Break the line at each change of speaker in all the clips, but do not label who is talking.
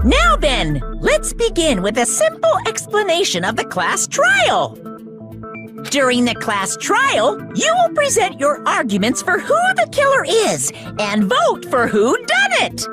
Now then, let's begin with a simple explanation of the class trial. During the class trial, you will present your arguments for who the killer is and vote for who done it.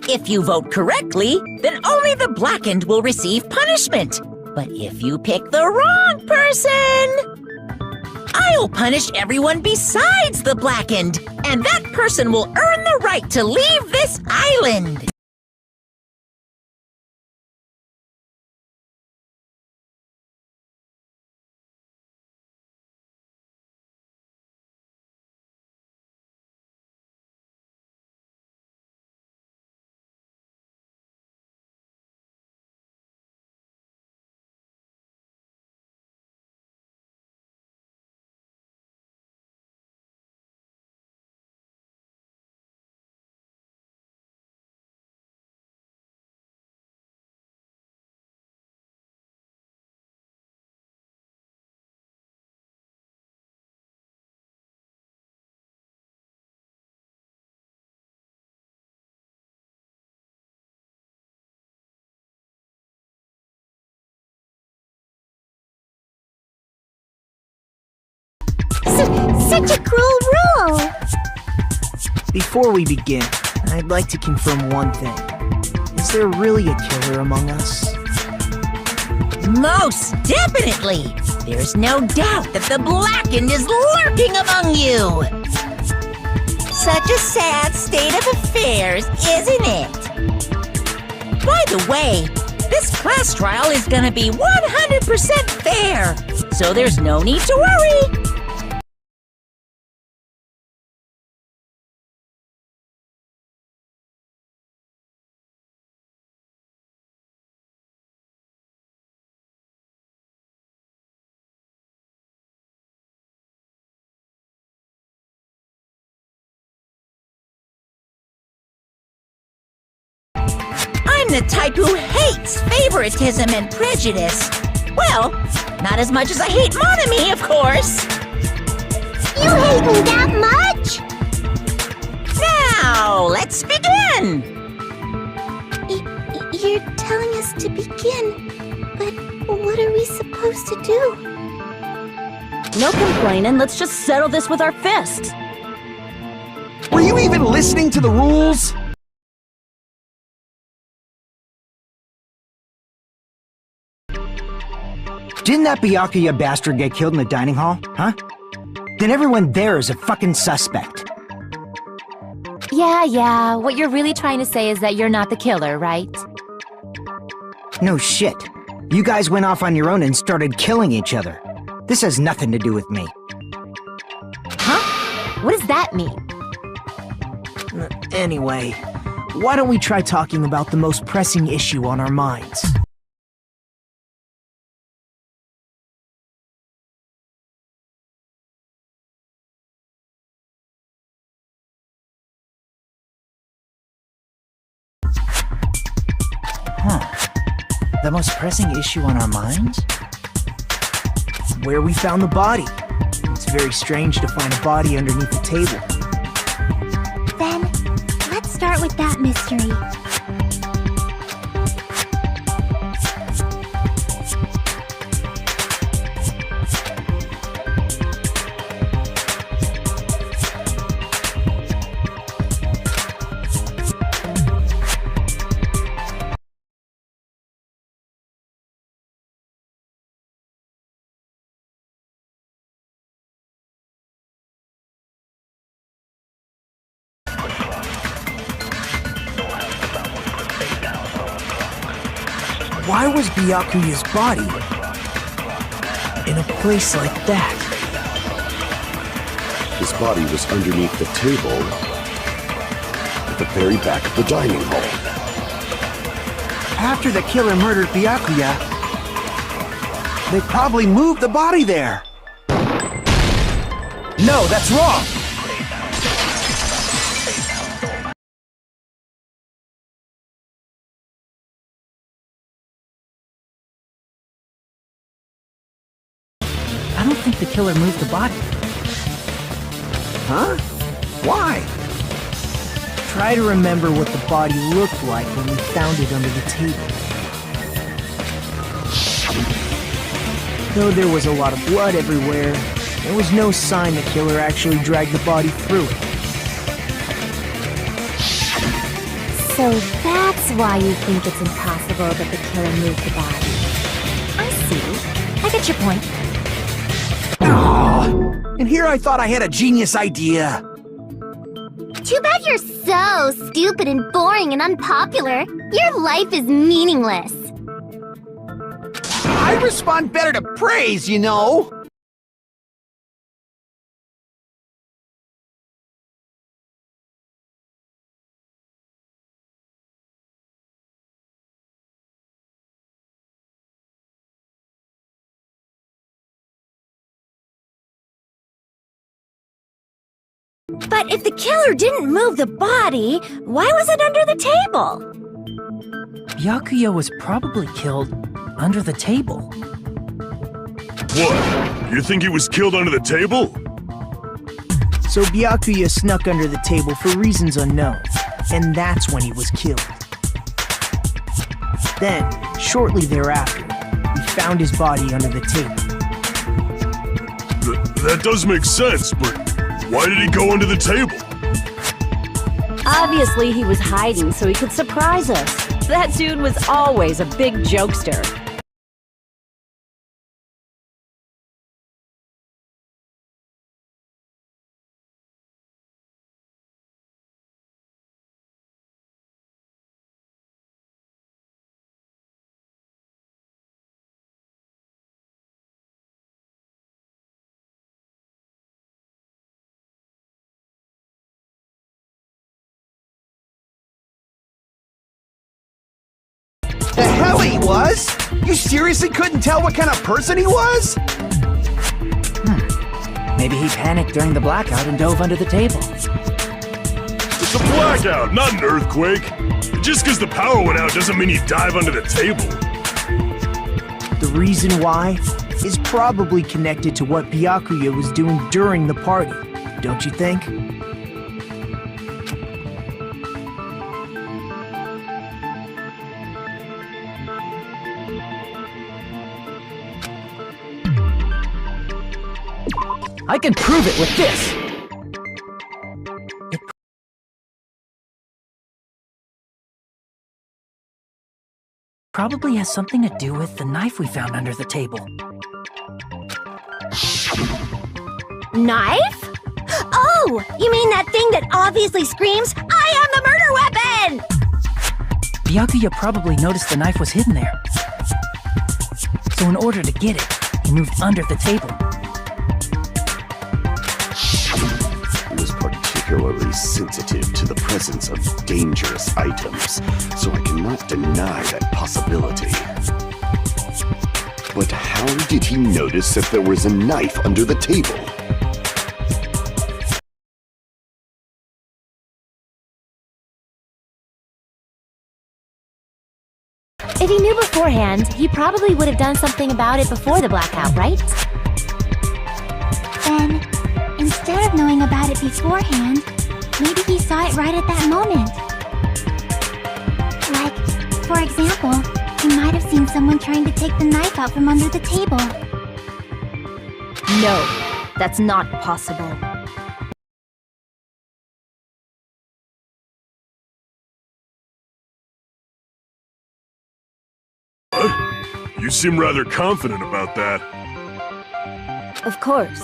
If you vote correctly, then only the blackened will receive punishment. But if you pick the wrong person, I'll punish everyone besides the blackened, and that person will earn the right to leave this island.
Such a cruel rule!
Before we begin, I'd like to confirm one thing. Is there really a killer among us?
Most definitely! There's no doubt that the blackened is lurking among you! Such a sad state of affairs, isn't it? By the way, this class trial is gonna be 100% fair, so there's no need to worry! I'm the type who hates favoritism and prejudice. Well, not as much as I hate monogamy, of course.
You hate me that much?
Now, let's begin!
You're telling us to begin, but what are we supposed to do?
No complaining, let's just settle this with our fists.
Were you even listening to the rules? Didn't that Byakuya bastard get killed in the dining hall, huh? Then everyone there is a fucking suspect.
Yeah, what you're really trying to say is that you're not the killer, right?
No shit. You guys went off on your own and started killing each other. This has nothing to do with me.
Huh? What does that mean?
Anyway, why don't we try talking about the most pressing issue on our minds? The most pressing issue on our minds? Where we found the body. It's very strange to find a body underneath the table.
Then, let's start with that mystery.
Why was Byakuya's body in a place like that?
His body was underneath the table at the very back of the dining hall.
After the killer murdered Byakuya, they probably moved the body there.
No, that's wrong! I don't think the killer moved the body.
Huh? Why?
Try to remember what the body looked like when we found it under the table. Though there was a lot of blood everywhere, there was no sign the killer actually dragged the body through it.
So that's why you think it's impossible that the killer moved the body. I see. I get your point.
And here I thought I had a genius idea.
Too bad you're so stupid and boring and unpopular. Your life is meaningless.
I respond better to praise, you know.
But if the killer didn't move the body, why was it under the table?
Byakuya was probably killed under the table.
What? You think he was killed under the table?
So Byakuya snuck under the table for reasons unknown, and that's when he was killed. Then, shortly thereafter, we found his body under the table.
That does make sense, but why did he go under the table?
Obviously, he was hiding so he could surprise us. That dude was always a big jokester.
The hell he was? You seriously couldn't tell what kind of person he was?
Maybe he panicked during the blackout and dove under the table.
It's a blackout, not an earthquake. Just because the power went out doesn't mean you dive under the table.
The reason why is probably connected to what Byakuya was doing during the party, don't you think? I can prove it with this! It probably has something to do with the knife we found under the table.
Knife? Oh, you mean that thing that obviously screams, I am the murder weapon!
Byakuya probably noticed the knife was hidden there. So in order to get it, he moved under the table.
He was particularly sensitive to the presence of dangerous items, so I cannot deny that possibility. But how did he notice that there was a knife under the table?
If he knew before beforehand, he probably would have done something about it before the blackout, right?
Then, instead of knowing about it beforehand, maybe he saw it right at that moment. Like, for example, he might have seen someone trying to take the knife out from under the table.
No, that's not possible.
You seem rather confident about that.
Of course.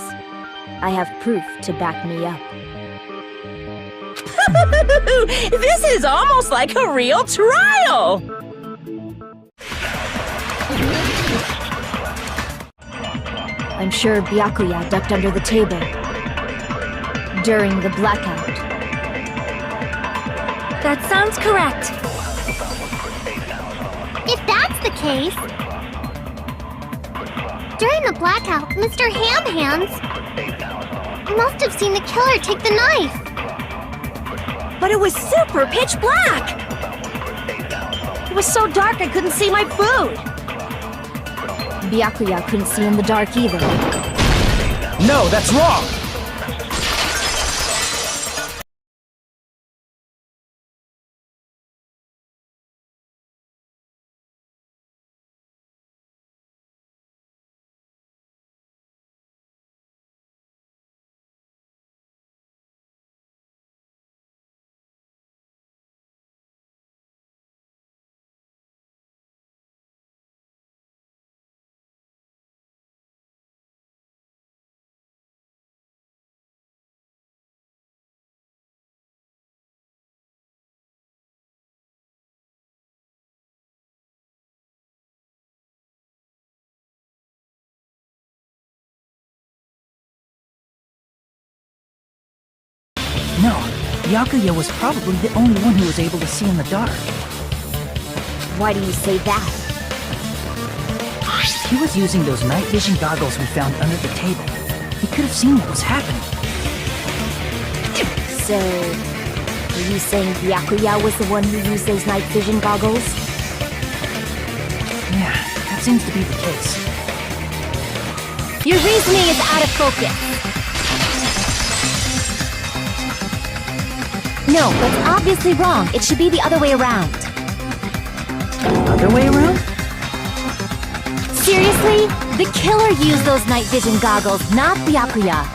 I have proof to back me up.
This is almost like a real trial!
I'm sure Byakuya ducked under the table during the blackout.
That sounds correct. If that's the case, during the blackout, Mr. Ham Hands must have seen the killer take the knife.
But it was super pitch black! It was so dark I couldn't see my food!
Byakuya couldn't see in the dark either.
No, that's wrong! No, Byakuya was probably the only one who was able to see in the dark.
Why do you say that?
He was using those night vision goggles we found under the table. He could have seen what was happening.
So, are you saying Byakuya was the one who used those night vision goggles?
Yeah, that seems to be the case.
Your reasoning is out of focus. No, that's obviously wrong. It should be the other way around.
Other way around?
Seriously? The killer used those night vision goggles, not Byakuya.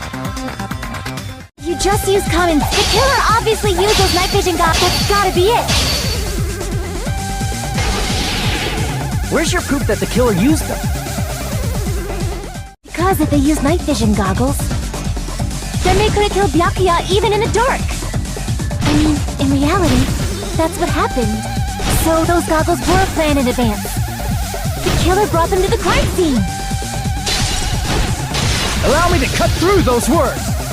You just used common. The killer obviously used those night vision goggles. That's gotta be it.
Where's your proof that the killer used them?
Because if they used night vision goggles, then they couldn't kill Byakuya even in the dark. I mean, in reality, that's what happened. So those goggles were planned in advance. The killer brought them to the crime scene.
Allow me to cut through those words!